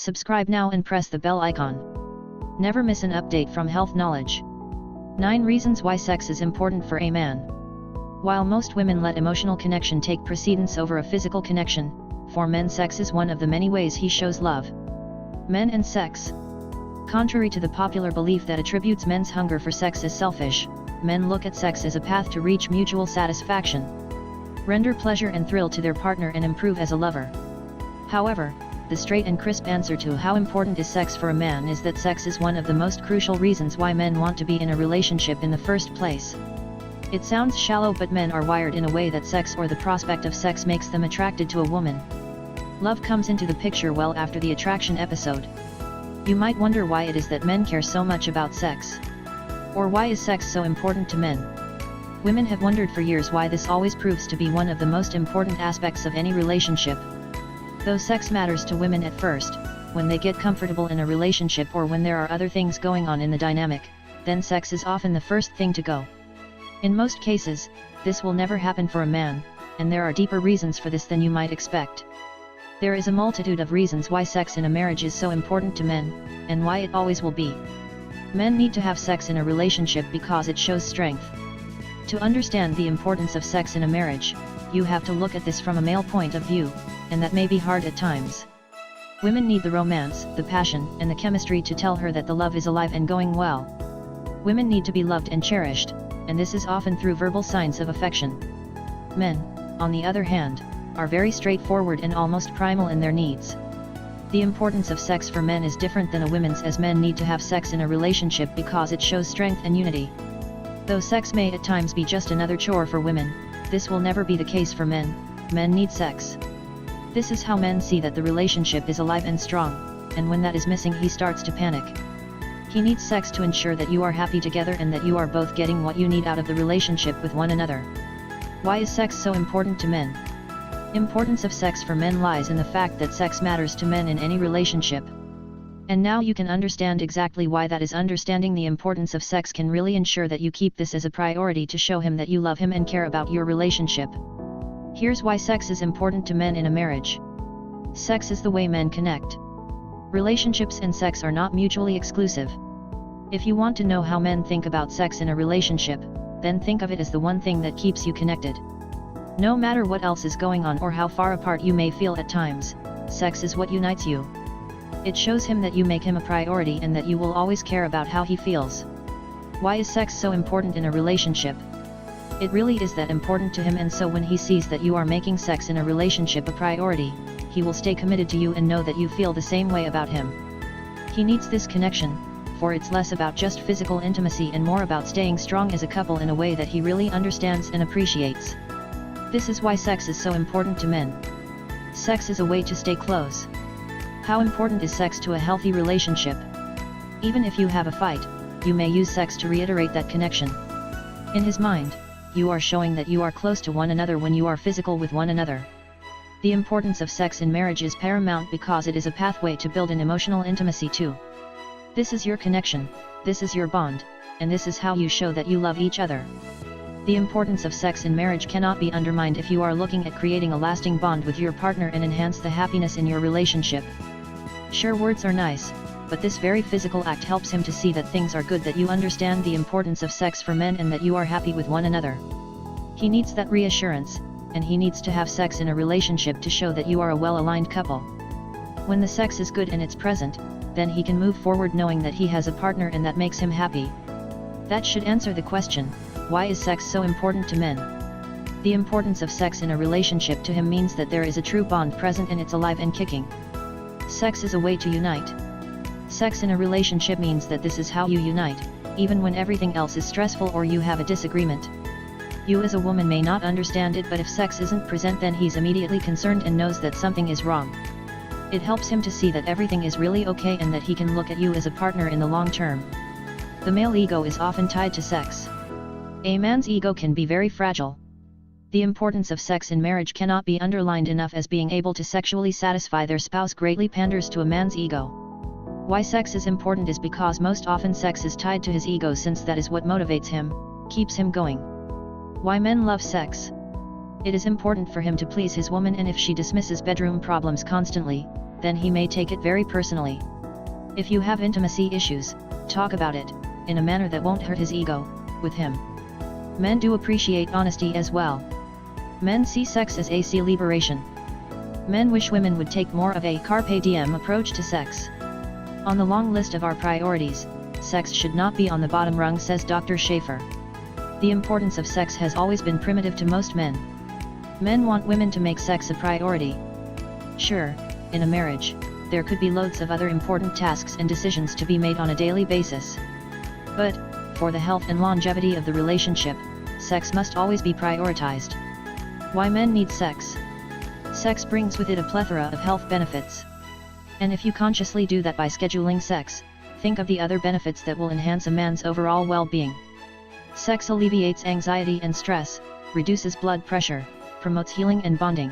Subscribe now and press the bell icon. Never miss an update from Health Knowledge. 9 reasons why sex is important for a man. While most women let emotional connection take precedence over a physical connection, for men sex is one of the many ways he shows love. Men and sex. Contrary to the popular belief that attributes men's hunger for sex as selfish, men look at sex as a path to reach mutual satisfaction, render pleasure and thrill to their partner and improve as a lover. However, the straight and crisp answer to how important is sex for a man is that sex is one of the most crucial reasons why men want to be in a relationship in the first place. It sounds shallow, but men are wired in a way that sex or the prospect of sex makes them attracted to a woman. Love comes into the picture well after the attraction episode. You might wonder why it is that men care so much about sex. Or why is sex so important to men? Women have wondered for years why this always proves to be one of the most important aspects of any relationship. Though sex matters to women at first, when they get comfortable in a relationship or when there are other things going on in the dynamic, then sex is often the first thing to go. In most cases, this will never happen for a man, and there are deeper reasons for this than you might expect. There is a multitude of reasons why sex in a marriage is so important to men, and why it always will be. Men need to have sex in a relationship because it shows strength. To understand the importance of sex in a marriage, you have to look at this from a male point of view, and that may be hard at times. Women need the romance, the passion, and the chemistry to tell her that the love is alive and going well. Women need to be loved and cherished, and this is often through verbal signs of affection. Men, on the other hand, are very straightforward and almost primal in their needs. The importance of sex for men is different than a woman's, as men need to have sex in a relationship because it shows strength and unity. Though sex may at times be just another chore for women, this will never be the case for men. Men need sex. This is how men see that the relationship is alive and strong, and when that is missing he starts to panic. He needs sex to ensure that you are happy together and that you are both getting what you need out of the relationship with one another. Why is sex so important to men? Importance of sex for men lies in the fact that sex matters to men in any relationship. And now you can understand exactly why that is. Understanding the importance of sex can really ensure that you keep this as a priority to show him that you love him and care about your relationship. Here's why sex is important to men in a marriage. Sex is the way men connect. Relationships and sex are not mutually exclusive. If you want to know how men think about sex in a relationship, then think of it as the one thing that keeps you connected. No matter what else is going on or how far apart you may feel at times, sex is what unites you. It shows him that you make him a priority and that you will always care about how he feels. Why is sex so important in a relationship? It really is that important to him, and so when he sees that you are making sex in a relationship a priority, he will stay committed to you and know that you feel the same way about him. He needs this connection, for it's less about just physical intimacy and more about staying strong as a couple in a way that he really understands and appreciates. This is why sex is so important to men. Sex is a way to stay close. How important is sex to a healthy relationship? Even if you have a fight, you may use sex to reiterate that connection. In his mind, you are showing that you are close to one another when you are physical with one another. The importance of sex in marriage is paramount because it is a pathway to build an emotional intimacy too. This is your connection, this is your bond, and this is how you show that you love each other. The importance of sex in marriage cannot be undermined if you are looking at creating a lasting bond with your partner and enhance the happiness in your relationship. Sure, words are nice, but this very physical act helps him to see that things are good, that you understand the importance of sex for men, and that you are happy with one another. He needs that reassurance, and he needs to have sex in a relationship to show that you are a well-aligned couple. When the sex is good and it's present, then he can move forward knowing that he has a partner and that makes him happy. That should answer the question, why is sex so important to men? The importance of sex in a relationship to him means that there is a true bond present and it's alive and kicking. Sex is a way to unite. Sex in a relationship means that this is how you unite, even when everything else is stressful or you have a disagreement. You as a woman may not understand it, but if sex isn't present, then he's immediately concerned and knows that something is wrong. It helps him to see that everything is really okay and that he can look at you as a partner in the long term. The male ego is often tied to sex. A man's ego can be very fragile. The importance of sex in marriage cannot be underlined enough, as being able to sexually satisfy their spouse greatly panders to a man's ego. Why sex is important is because most often sex is tied to his ego, since that is what motivates him, keeps him going. Why men love sex? It is important for him to please his woman, and if she dismisses bedroom problems constantly, then he may take it very personally. If you have intimacy issues, talk about it, in a manner that won't hurt his ego, with him. Men do appreciate honesty as well. Men see sex as a liberation. Men wish women would take more of a carpe diem approach to sex. On the long list of our priorities, sex should not be on the bottom rung, says Dr. Schaefer. The importance of sex has always been primitive to most men. Men want women to make sex a priority. Sure, in a marriage, there could be loads of other important tasks and decisions to be made on a daily basis. But, for the health and longevity of the relationship, sex must always be prioritized. Why men need sex? Sex brings with it a plethora of health benefits. And if you consciously do that by scheduling sex, think of the other benefits that will enhance a man's overall well-being. Sex alleviates anxiety and stress, reduces blood pressure, promotes healing and bonding.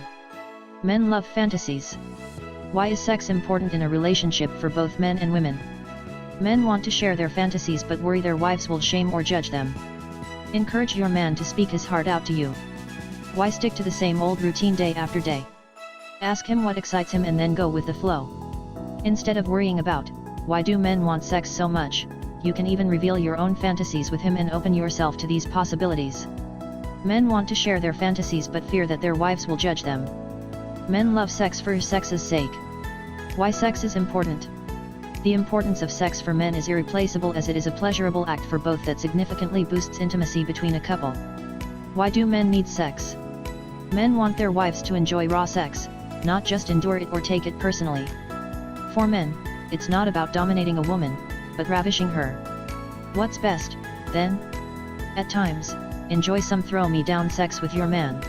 Men love fantasies. Why is sex important in a relationship for both men and women? Men want to share their fantasies but worry their wives will shame or judge them. Encourage your man to speak his heart out to you. Why stick to the same old routine day after day? Ask him what excites him and then go with the flow. Instead of worrying about, why do men want sex so much, you can even reveal your own fantasies with him and open yourself to these possibilities. Men want to share their fantasies but fear that their wives will judge them. Men love sex for sex's sake. Why sex is important? The importance of sex for men is irreplaceable as it is a pleasurable act for both that significantly boosts intimacy between a couple. Why do men need sex? Men want their wives to enjoy raw sex, not just endure it or take it personally. For men, it's not about dominating a woman, but ravishing her. What's best, then? At times, enjoy some throw-me-down sex with your man.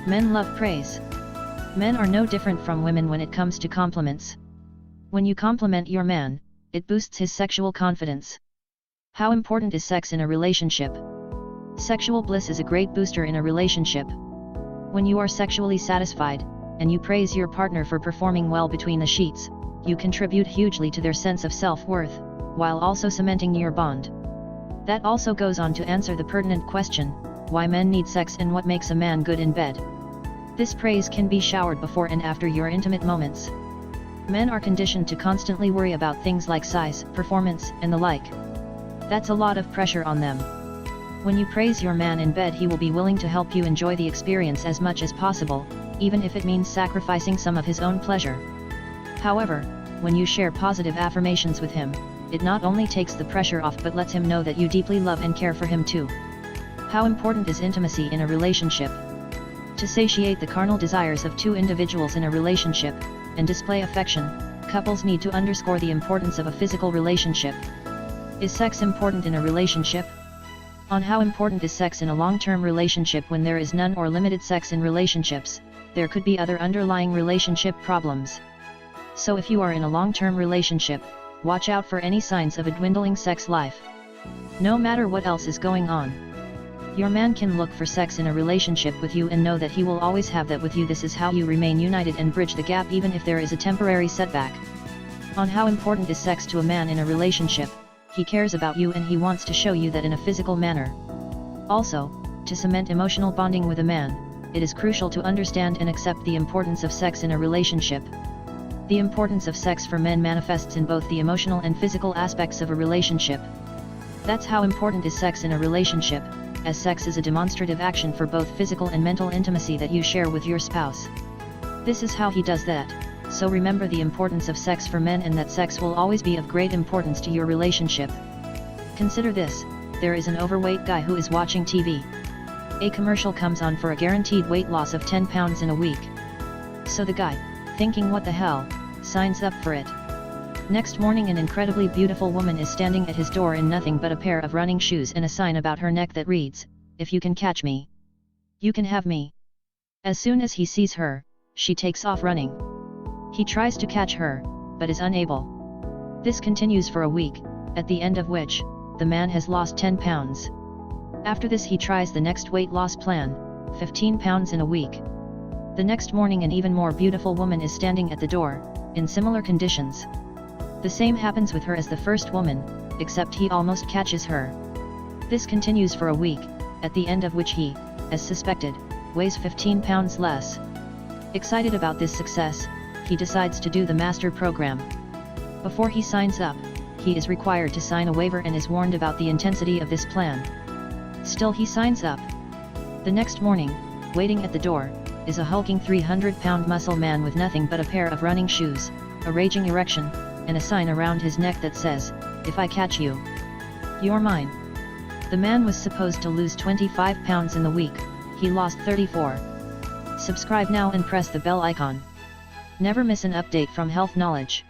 Men love praise. Men are no different from women when it comes to compliments. When you compliment your man, it boosts his sexual confidence. How important is sex in a relationship? Sexual bliss is a great booster in a relationship. When you are sexually satisfied, and you praise your partner for performing well between the sheets, you contribute hugely to their sense of self-worth, while also cementing your bond. That also goes on to answer the pertinent question, why men need sex and what makes a man good in bed. This praise can be showered before and after your intimate moments. Men are conditioned to constantly worry about things like size, performance, and the like. That's a lot of pressure on them. When you praise your man in bed, he will be willing to help you enjoy the experience as much as possible, even if it means sacrificing some of his own pleasure. However, when you share positive affirmations with him, it not only takes the pressure off but lets him know that you deeply love and care for him too. How important is intimacy in a relationship? To satiate the carnal desires of two individuals in a relationship, and display affection, couples need to underscore the importance of a physical relationship. Is sex important in a relationship? On how important is sex in a long-term relationship when there is none or limited sex in relationships, there could be other underlying relationship problems. So if you are in a long-term relationship, watch out for any signs of a dwindling sex life. No matter what else is going on, your man can look for sex in a relationship with you and know that he will always have that with you. This is how you remain united and bridge the gap even if there is a temporary setback. On how important is sex to a man in a relationship? He cares about you and he wants to show you that in a physical manner. Also, to cement emotional bonding with a man, it is crucial to understand and accept the importance of sex in a relationship. The importance of sex for men manifests in both the emotional and physical aspects of a relationship. That's how important is sex in a relationship, as sex is a demonstrative action for both physical and mental intimacy that you share with your spouse. This is how he does that, so remember the importance of sex for men and that sex will always be of great importance to your relationship. Consider this, there is an overweight guy who is watching TV. A commercial comes on for a guaranteed weight loss of 10 pounds in a week. So the guy, thinking what the hell, signs up for it. Next morning an incredibly beautiful woman is standing at his door in nothing but a pair of running shoes and a sign about her neck that reads, "If you can catch me, you can have me." As soon as he sees her, she takes off running. He tries to catch her, but is unable. This continues for a week, at the end of which, the man has lost 10 pounds. After this he tries the next weight loss plan, 15 pounds in a week. The next morning an even more beautiful woman is standing at the door, in similar conditions. The same happens with her as the first woman, except he almost catches her. This continues for a week, at the end of which he, as suspected, weighs 15 pounds less. Excited about this success, he decides to do the master program. Before he signs up, he is required to sign a waiver and is warned about the intensity of this plan. Still he signs up. The next morning, waiting at the door, is a hulking 300-pound muscle man with nothing but a pair of running shoes, a raging erection, and a sign around his neck that says, "If I catch you, you're mine." The man was supposed to lose 25 pounds in the week, he lost 34. Subscribe now and press the bell icon. Never miss an update from Health Knowledge.